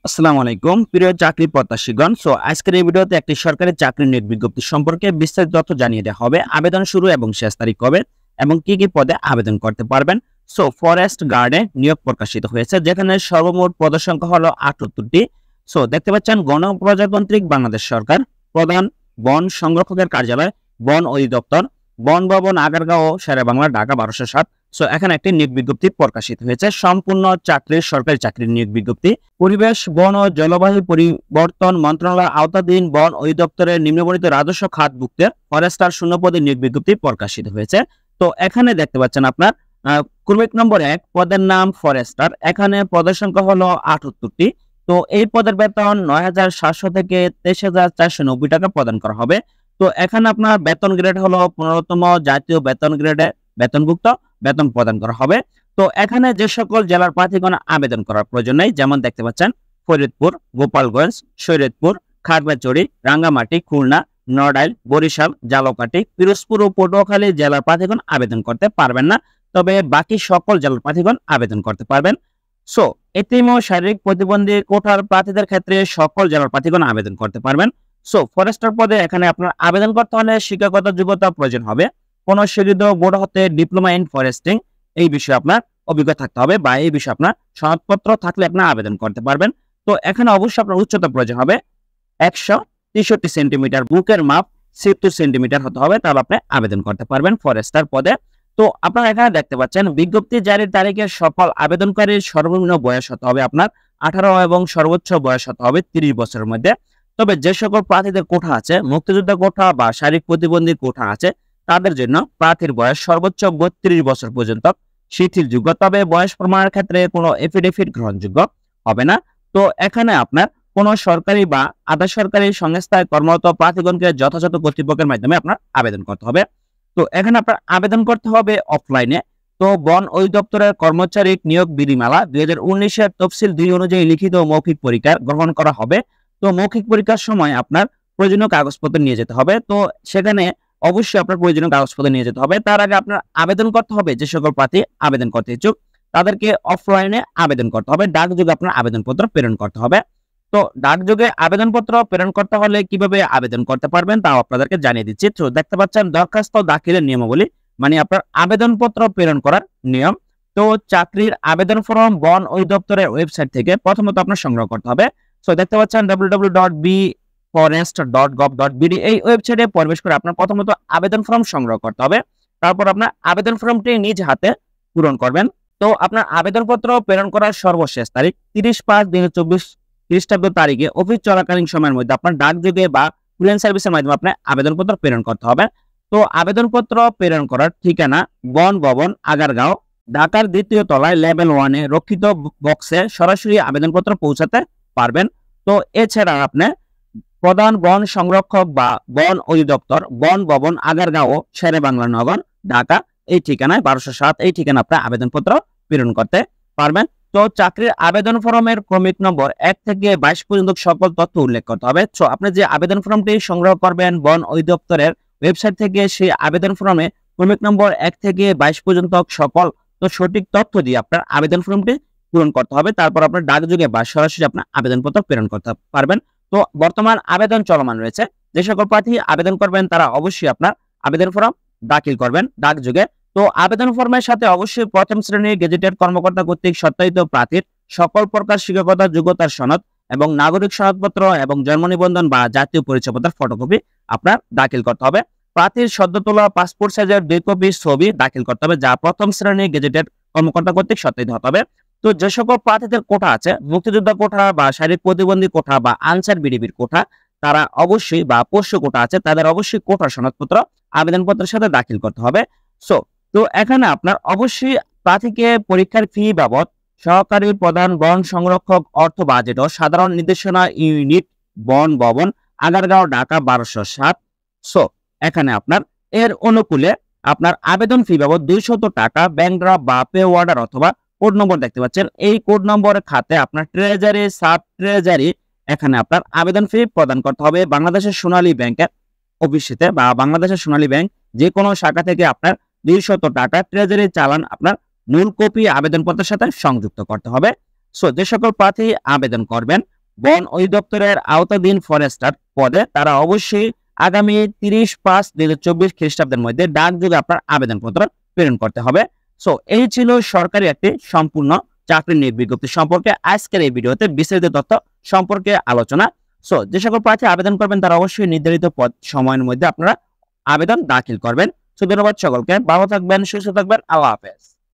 আসসালামু আলাইকুম প্রিয় চাকরি প্রত্যাশীগণ। আজকের এই ভিডিওতে একটি সরকারি চাকরির নিয়োগ বিজ্ঞপ্তি সম্পর্কে বিস্তারিত তথ্য জানিয়ে দেওয়া হবে। আবেদন শুরু এবং শেষ তারিখ কবে এবং কি কি পদে আবেদন করতে পারবেন। ফরেস্ট গার্ডে নিয়োগ প্রকাশিত হয়েছে, যেখানে সর্বমোট পদের সংখ্যা হলো 78টি। দেখতে পাচ্ছেন গণপ্রজাতান্ত্রিক বাংলাদেশ সরকার, প্রধান বন সংরক্ষকের কার্যালয়, বন অধিদপ্তর, বন ভবন, আগারগাঁও, শেরেবাংলা, ঢাকা 1207। এখানে একটি নিয়োগ বিজ্ঞপ্তি প্রকাশিত হয়েছে, সম্পূর্ণ চাকরির সরকারি চাকরির নিয়োগ বিজ্ঞপ্তি। পরিবেশ, বন ও জলবায়ু পরিবর্তন মন্ত্রণালয়ের আওতাধীন বন অধিদপ্তরের নিম্নবর্ণিত রাজস্ব খাতভুক্তের ফরেস্টার শূন্যপদে নিয়োগ বিজ্ঞপ্তি প্রকাশিত হয়েছে। এখানে দেখতে পাচ্ছেন আপনার ক্রমিক নম্বর 1 পদের নাম ফরেস্টার। এখানে পদের সংখ্যা হলো 78টি। এই পদের বেতন ৯,৭০০ থেকে ২৩,৪৯০ টাকা প্রদান করা হবে। এখানে আপনার বেতন গ্রেড হলো 15তম জাতীয় বেতন গ্রেডে বেতনভুক্ত বেতন প্রদান করা হবে। এখানে যে সকল জেলার প্রার্থীগণ আবেদন করার প্রয়োজন নেই, যেমন দেখতে পাচ্ছেন ফরিদপুর, গোপালগঞ্জ, শরীয়তপুর, খাগড়াছড়ি, রাঙ্গামাটি, খুলনা, নড়াইল, বরিশাল, ঝালকাঠি, পিরোজপুর ও পটুয়াখালী জেলার প্রার্থীগণ আবেদন করতে পারবেন না, তবে বাকি সকল জেলার প্রার্থীগণ আবেদন করতে পারবেন। এতিম ও শারীরিক প্রতিবন্ধী কোটার প্রার্থীদের ক্ষেত্রে সকল জেলার প্রার্থীগণ আবেদন করতে পারবেন। ফরেস্টার পদে এখানে আপনার আবেদন করতে হলে শিক্ষাগত যোগ্যতা প্রয়োজন হবে। কোন স্বীকৃত বোর্ড হতে ডিপ্লোমা ইন ফরেস্টিং এই বিষয়ে আপনার অভিজ্ঞতা থাকতে হবে, বা এই বিষয়ে আপনার সনদপত্র থাকলে আপনি আবেদন করতে পারবেন। এখানে অবশ্যই আপনার উচ্চতা প্রয়োজন হবে 163 সেন্টিমিটার, বুকের মাপ 70 সেন্টিমিটার হতে হবে, তাহলে আপনি আবেদন করতে পারবেন ফরেস্টার পদে। আপনারা এখানে দেখতে পাচ্ছেন বিজ্ঞপ্তি জারির তারিখে সকল আবেদনকারীর সর্বনিম্ন বয়স হতে হবে আপনার 18 এবং সর্বোচ্চ বয়স হতে হবে 30 বছরের মধ্যে। তবে যে সকল প্রার্থীদের কোঠা আছে, মুক্তিযোদ্ধা কোঠা বা শারীরিক প্রতিবন্ধী কোঠা আছে, তাদের জন্য প্রার্থীর বয়স সর্বোচ্চ 32 বছর পর্যন্ত শিথিলযোগ্য, তবে বয়স প্রমাণের ক্ষেত্রে কোনো এফিডেভিট গ্রহণযোগ্য হবে না। এখানে আপনার কোন সরকারি বা আধা সরকারি সংস্থায় কর্মরত প্রার্থীগণকে যথাযথ কর্তৃপক্ষের মাধ্যমে আপনার আবেদন করতে হবে। এখানে আপনার আবেদন করতে হবে অফলাইনে। বন অধিদপ্তরের কর্মচারী নিয়োগ বিধিমালা 2019-এর তফসিল 2 অনুযায়ী লিখিত ও মৌখিক পরীক্ষা গ্রহণ করা হবে। মৌখিক পরীক্ষার সময় আপনার প্রয়োজনীয় কাগজপত্র নিয়ে যেতে হবে। সেখানে অবশ্যই আপনার প্রয়োজনীয় কাগজপত্র নিয়ে যেতে হবে। তার আগে আপনার আবেদন করতে হবে, যে সকল প্রার্থী আবেদন করতে ইচ্ছুক তাদেরকে অফলাইনে আবেদন করতে হবে, ডাকযোগে আপনার আবেদনপত্র প্রেরণ করতে হবে। ডাকযোগে আবেদনপত্র প্রেরণ করতে হলে কিভাবে আবেদন করতে পারবেন তাও আপনাদেরকে জানিয়ে দিচ্ছি। দেখতে পাচ্ছেন দরখাস্ত দাখিলের নিয়মাবলী, মানে আপনার আবেদনপত্র প্রেরণ করার নিয়ম। চাকরির আবেদন ফর্ম বন অধিদপ্তরের ওয়েবসাইট থেকে প্রথমত আপনার সংগ্রহ করতে হবে। দেখতে পাচ্ছেন www.bforest.gov.bd এই ওয়েবসাইটে প্রবেশ করে আপনার প্রথমত আবেদন ফর্ম সংগ্রহ করতে হবে। তারপর আপনার আবেদন ফর্মটি নিজ হাতে পূরণ করবেন। আপনার আবেদনপত্র প্রেরণ করার সর্বশেষ তারিখ 30/5/2024 খ্রিস্টাব্দ তারিখে অফিস চলাকালীন সময়ের মধ্যে আপনার ডাকযোগে বা কুরিয়ার সার্ভিসের মাধ্যমে আপনার আবেদনপত্র প্রেরণ করতে হবে। আবেদনপত্র প্রেরণ করার ঠিকানা বন ভবন, আগারগাঁও, ঢাকার 2য় তলায় লেভেল 1-এ রক্ষিত বক্সে সরাসরি আবেদনপত্র পৌঁছাতে পারবেন। এছাড়া আপনি প্রধান বন সংরক্ষক বা বন অধিদপ্তর, বন ভবন, আগারগাঁও, শেরেবাংলা নগর, ঢাকা এই ঠিকানায় 1207 এই ঠিকানা আপনি আবেদনপত্র প্রেরণ করতে পারবেন। চাকরির আবেদন ফর্মের ক্রমিক নম্বর 1 থেকে 22 পর্যন্ত সকল তথ্য উল্লেখ করতে হবে। আপনি যে আবেদন ফর্মটি সংগ্রহ করবেন বন অধিদপ্তরের ওয়েবসাইট থেকে, সেই আবেদন ফর্মে ক্রমিক নম্বর 1 থেকে 22 পর্যন্ত সকল সঠিক তথ্য দিয়ে আপনার আবেদন ফর্মটি পূরণ করতে হবে। তারপর আপনার ডাকযোগে বা সরাসরি আপনার আবেদনপত্র প্রেরণ করতে পারবেন। বর্তমান আবেদন চলমান রয়েছে। যে সকল প্রার্থী আবেদন করবেন তারা অবশ্যই আপনার আবেদন ফর্ম দাখিল করবেন ডাকযোগে। আবেদন ফর্মের সাথে অবশ্যই প্রথম শ্রেণীর গেজেটেড কর্মকর্তা কর্তৃক সত্যায়িত প্রার্থীর সকল প্রকার শিক্ষাগত যোগ্যতার সনদ এবং নাগরিক সনদপত্র এবং জন্ম নিবন্ধন বা জাতীয় পরিচয়পত্রের ফটোকপি আপনার দাখিল করতে হবে। প্রার্থীর সদ্য তোলা পাসপোর্ট সাইজের 2 কপি ছবি দাখিল করতে হবে, যা প্রথম শ্রেণীর গেজেটেড কর্মকর্তা কর্তৃক সত্যায়িত হতে হবে। যে সকল প্রার্থীদের কোঠা আছে, মুক্তিযোদ্ধা কোঠা বা শারীরিক প্রতিবন্ধী কোঠা বা আনসার বিডিবির কোঠা, তারা অবশ্যই বা পোষ্য কোঠা আছে, তাদের অবশ্যই কোঠা সনদপত্র আবেদনপত্রের সাথে দাখিল করতে হবে। এখানে আপনার অবশ্যই প্রার্থীকে পরীক্ষার ফি বাবদ সহকারী প্রধান বন সংরক্ষক অর্থ বাজেট ও সাধারণ নির্দেশনা ইউনিট বন ভবন, আগারগাঁও, ঢাকা 1207। এখানে আপনার এর অনুকূলে আপনার আবেদন ফি বাবদ 200 টাকা ব্যাংক ড্রাফট বা পে অর্ডার অথবা কোড নম্বর দেখতে পাচ্ছেন, এই কোড নম্বরের খাতে আপনার ট্রেজারি, সাব ট্রেজারি এখানে আপনার আবেদন ফি প্রদান করতে হবে। বাংলাদেশের সোনালী ব্যাংকের অফিসেতে বা বাংলাদেশের সোনালী ব্যাংক যে কোনো শাখা থেকে আপনার 200 টাকা ট্রেজারি চালান আপনার মূল কপি আবেদনপত্রের সাথে সংযুক্ত করতে হবে। যে সকল প্রার্থী আবেদন করবেন বন অধিদপ্তরের আওতাধীন ফরেস্টার পদে তারা অবশ্যই আগামী 30/5/2024 খ্রিস্টাব্দের মধ্যে ডাকযোগে আপনার আবেদনপত্র প্রেরণ করতে হবে। সো এই ছিল সরকারি একটি সম্পূর্ণ চাকরি নিয়োগ বিজ্ঞপ্তি সম্পর্কে আজকের এই ভিডিওতে বিস্তারিত তথ্য সম্পর্কে আলোচনা। সো যে সকল প্রার্থী আবেদন করবেন তারা অবশ্যই নির্ধারিত সময়ের মধ্যে আপনারা আবেদন দাখিল করবেন। সো ধন্যবাদ সকলকে, ভালো থাকবেন, সুস্থ থাকবেন, আল্লাহ হাফেজ।